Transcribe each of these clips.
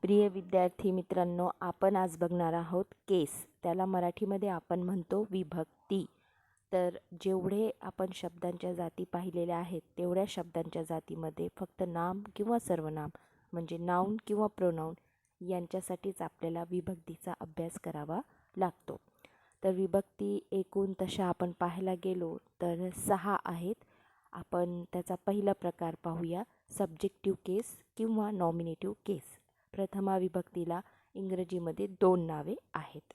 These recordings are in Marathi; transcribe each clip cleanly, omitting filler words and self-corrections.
प्रिय विद्यार्थी मित्रांनो, आपण आज बघणार आहोत केस. त्याला मराठीमध्ये आपण म्हणतो विभक्ती. तर जेवढे आपण शब्दांच्या जाती पाहिलेल्या आहेत तेवढ्या शब्दांच्या जातीमध्ये फक्त नाम किंवा सर्वनाम म्हणजे नाऊन किंवा प्रोनाऊन यांच्यासाठीच आपल्याला विभक्तीचा अभ्यास करावा लागतो. तर विभक्ती एकूण तशा आपण पाहायला गेलो तर 6 आहेत. आपण त्याचा पहिला प्रकार पाहूया, सब्जेक्टिव्ह केस किंवा नॉमिनेटिव्ह केस. प्रथमा विभक्तीला इंग्रजीमध्ये 2 नावे आहेत.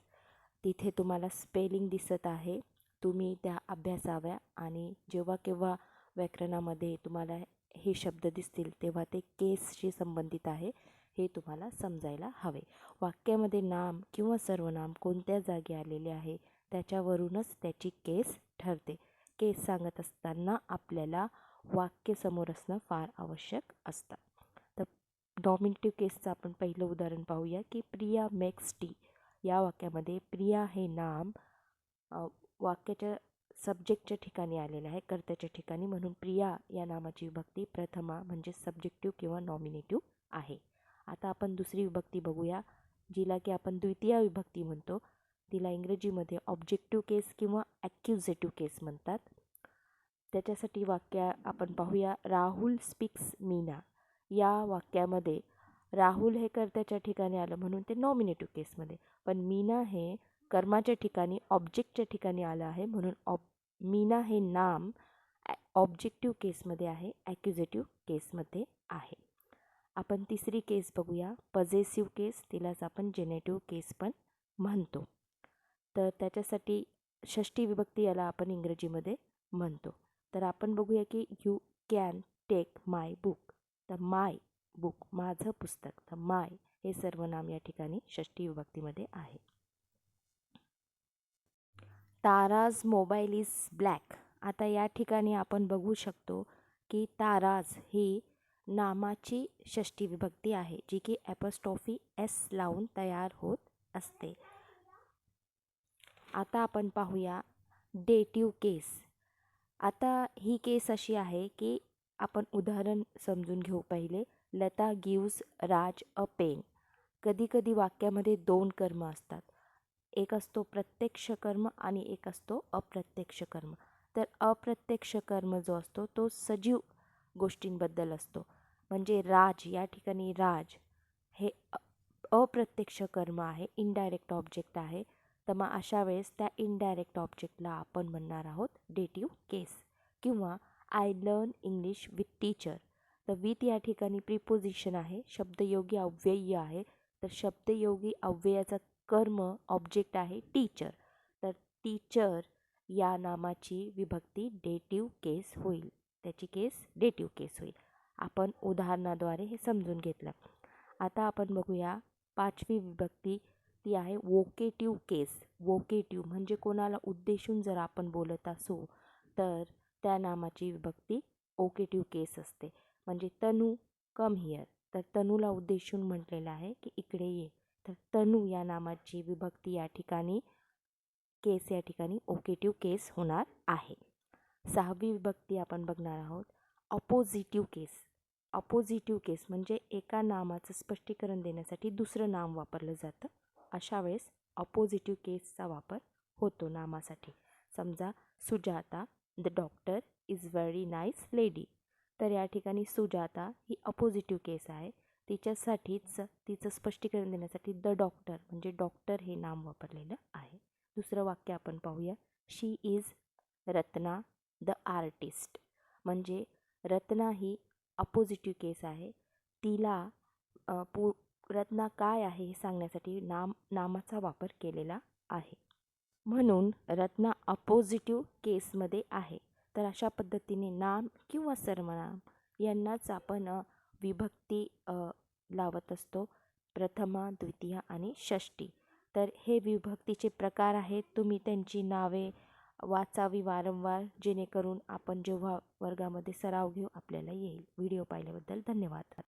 तिथे तुम्हाला स्पेलिंग दिसत आहे, तुम्ही त्या अभ्यासाव्या आणि जेव्हा केव्हा व्याकरणामध्ये तुम्हाला हे शब्द दिसतील तेव्हा ते केसशी संबंधित आहे हे तुम्हाला समजायला हवे. वाक्यामध्ये नाम किंवा सर्वनाम कोणत्या जागी आलेले आहे त्याच्यावरूनच त्याची केस ठरते. केस सांगत असताना आपल्याला वाक्य समोर असणं फार आवश्यक असतं. तर नॉमिनेटिव्ह केसचं आपण पहिलं उदाहरण पाहूया की प्रिया मेक्स टी. या वाक्यामध्ये प्रिया हे नाम वाक्याच्या सब्जेक्टच्या ठिकाणी आलेलं आहे, कर्त्याच्या ठिकाणी, म्हणून प्रिया या नामाची विभक्ती प्रथमा म्हणजे सब्जेक्टिव्ह किंवा नॉमिनेटिव्ह आहे. आता आपण दुसरी विभक्ती बघूया, जिला की आपण द्वितीय विभक्ती म्हणतो. तिला इंग्रजीमध्ये ऑब्जेक्टिव्ह केस किंवा ॲक्युजेटिव्ह केस म्हणतात. त्याच्यासाठी वाक्य आपण पाहूया, राहुल स्पीक्स मीना. या वाक्यामध्ये राहुल हे कर्त्याच्या ठिकाणी आलं म्हणून ते नॉमिनेटिव्ह केसमध्ये, पण मीना हे कर्माच्या ठिकाणी ऑब्जेक्टच्या ठिकाणी आलं आहे म्हणून मीना हे नाम ऑब्जेक्टिव्ह केसमध्ये आहे, ॲक्युजेटिव्ह केसमध्ये आहे. आपण तिसरी केस बघूया, पजेसिव्ह केस. तिलाच आपण जेनेटिव्ह केस पण म्हणतो. तर त्याच्यासाठी षष्ठी विभक्ती याला आपण इंग्रजीमध्ये म्हणतो. तर आपण बघूया की you can take my book. तर माय बुक माझं पुस्तक, तर माय हे सर्वनाम या ठिकाणी षष्ठी विभक्तीमध्ये आहे. ताराज मोबाईल इज ब्लॅक. आता या ठिकाणी आपण बघू शकतो की ताराज ही नामाची षष्ठी विभक्ती आहे, जी की ॲपॉस्ट्रॉफी एस लावून तयार होत असते. आता आपण पाहूया डेटिव्ह केस. आता ही केस अशी आहे की आपण उदाहरण समजून घेऊ पहिले. लता गिव्स राज अ पेन. कधीकधी वाक्यामध्ये 2 कर्म असतात, एक असतो प्रत्यक्ष कर्म आणि एक असतो अप्रत्यक्ष कर्म. तर अप्रत्यक्ष कर्म जो असतो तो सजीव गोष्टींबद्दल असतो, म्हणजे राज या ठिकाणी राज हे अप्रत्यक्ष कर्म आहे, इनडायरेक्ट ऑब्जेक्ट आहे. तर मग अशा वेळेस त्या इनडायरेक्ट ऑब्जेक्टला आपण म्हणणार आहोत डेटिव्ह केस. किंवा I learn English with teacher. तर विथ या ठिकाणी प्रिपोजिशन आहे, शब्दयोगी अव्यय आहे. तर शब्दयोगी अव्ययाचा कर्म ऑब्जेक्ट आहे टीचर. तर टीचर या नामाची विभक्ती डेटिव्ह केस होईल, त्याची केस डेटिव्ह केस होईल. आपण उदाहरणाद्वारे हे समजून घेतलं. आता आपण बघूया पाचवी विभक्ती, ती आहे वोकेटिव्ह केस. वोकेटिव्ह म्हणजे कोणाला उद्देशून जर आपण बोलत असू तर त्या नामाची विभक्ती वोकेटिव्ह केस असते. म्हणजे तनू कम हिअर. तर तनूला उद्देशून म्हटलेलं आहे की इकडे ये. तर तनू या नामाची विभक्ती या ठिकाणी केस या ठिकाणी वोकेटिव्ह केस होणार आहे. सहावी विभक्ती आपण बघणार आहोत अपोजिटिव्ह केस. अपोजिटिव्ह केस म्हणजे एका नामाचं स्पष्टीकरण देण्यासाठी दुसरं नाम वापरलं जातं. अशा वेळेस अपोजिटिव्ह केसचा वापर होतो नामासाठी. समजा Sujata the doctor is very nice lady. तर या ठिकाणी सुजाता ही अपोजिटिव्ह केस आहे, तिच्यासाठीच तिचं स्पष्टीकरण देण्यासाठी द डॉक्टर म्हणजे डॉक्टर हे नाम वापरलेलं आहे. दुसरं वाक्य आपण पाहूया, शी इज रत्ना द आर्टिस्ट. म्हणजे रत्ना ही अपोजिटिव्ह केस आहे, तिला रत्ना काय आहे हे सांगण्यासाठी नामाचा वापर केलेला आहे, म्हणून रत्ना अपोजिटिव्ह केसमध्ये आहे. तर अशा पद्धतीने नाम किंवा सर्वनाम यांनाच आपण विभक्ती लावत असतो, प्रथमा, द्वितीय आणि षष्ठी. तर हे विभक्तीचे प्रकार आहेत. तुम्ही त्यांची नावे वाचावी वारंवार, जेणेकरून आपण जेव्हा वर्गामध्ये सराव घेऊ आपल्याला येईल. व्हिडिओ पाहिल्याबद्दल धन्यवाद.